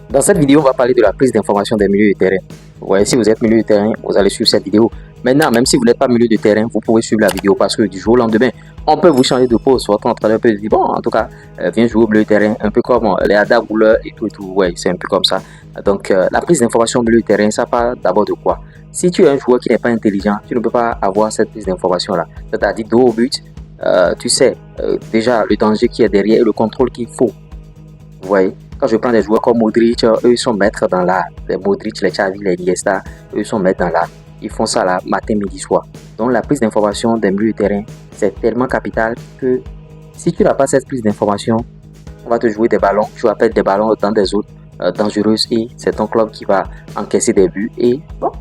Dans cette vidéo, on va parler de la prise d'information des milieux de terrain. Vous voyez, si vous êtes milieu de terrain, vous allez suivre cette vidéo. Maintenant, même si vous n'êtes pas milieu de terrain, vous pouvez suivre la vidéo parce que du jour au lendemain, on peut vous changer de poste. Votre entraîneur peut dire, bon, en tout cas, viens jouer au milieu de terrain, un peu comme les Ada Gouleur et tout et tout. Ouais, c'est un peu comme ça. Donc, la prise d'information au milieu de terrain, ça part d'abord de quoi? Si tu es un joueur qui n'est pas intelligent, tu ne peux pas avoir cette prise d'information-là. C'est-à-dire, dos au but, tu sais déjà le danger qui est derrière et le contrôle qu'il faut. Vous voyez, quand je prends des joueurs comme Modric, eux ils sont maîtres dans l'art. Les Modric, les Xavi, les Iniesta, eux ils sont maîtres dans l'art. Ils font ça là, matin, midi, soir. Donc la prise d'information des milieux de terrain, c'est tellement capital que si tu n'as pas cette prise d'information, on va te jouer des ballons, tu vas perdre des ballons dans des zones dangereuses et c'est ton club qui va encaisser des buts et bon,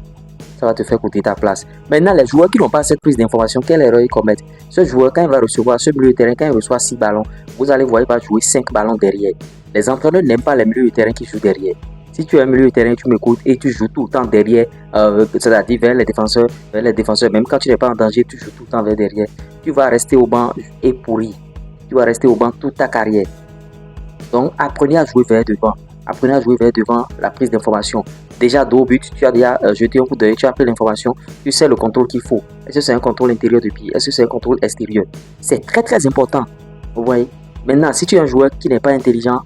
ça va te faire coûter ta place. Maintenant, les joueurs qui n'ont pas cette prise d'information, quelle erreur ils commettent? Ce joueur, quand il va recevoir ce milieu de terrain, quand il reçoit 6 ballons, vous allez voir, il va jouer 5 ballons derrière. Les entraîneurs n'aiment pas les milieux de terrain qui jouent derrière. Si tu es un milieu de terrain, tu m'écoutes et tu joues tout le temps derrière, c'est-à-dire vers les défenseurs, même quand tu n'es pas en danger, tu joues tout le temps vers derrière. Tu vas rester au banc et pourri. Tu vas rester au banc toute ta carrière. Donc, apprenez à jouer vers devant. Apprenez à jouer vers devant la prise d'information. Déjà, dos au but, tu as déjà jeté un coup d'œil, tu as pris l'information, tu sais le contrôle qu'il faut. Est-ce que c'est un contrôle intérieur de pied? Est-ce que c'est un contrôle extérieur? C'est très très important. Vous voyez? Maintenant, si tu es un joueur qui n'est pas intelligent,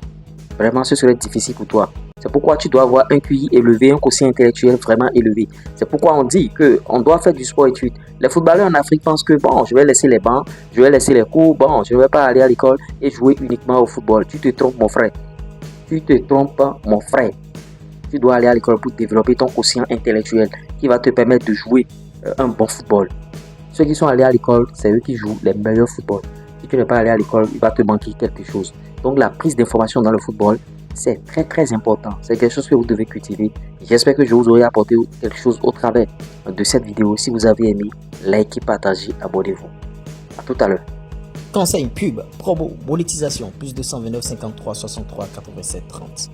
vraiment ce serait difficile pour toi. C'est pourquoi tu dois avoir un QI élevé, un quotient intellectuel vraiment élevé. C'est pourquoi on dit qu'on doit faire du sport-études. Les footballeurs en Afrique pensent que bon, je vais laisser les bancs, je vais laisser les cours, bon, je ne vais pas aller à l'école et jouer uniquement au football. Tu te trompes, mon frère. Tu te trompes, mon frère. Tu dois aller à l'école pour développer ton quotient intellectuel qui va te permettre de jouer un bon football. Ceux qui sont allés à l'école, c'est eux qui jouent les meilleurs footballs. Si tu n'es pas allé à l'école, il va te manquer quelque chose. Donc la prise d'information dans le football, c'est très très important. C'est quelque chose que vous devez cultiver. J'espère que je vous aurai apporté quelque chose au travers de cette vidéo. Si vous avez aimé, likez, partagez, abonnez-vous. À tout à l'heure. Conseil, pub, promo, monétisation, plus 229 53 63 87 30.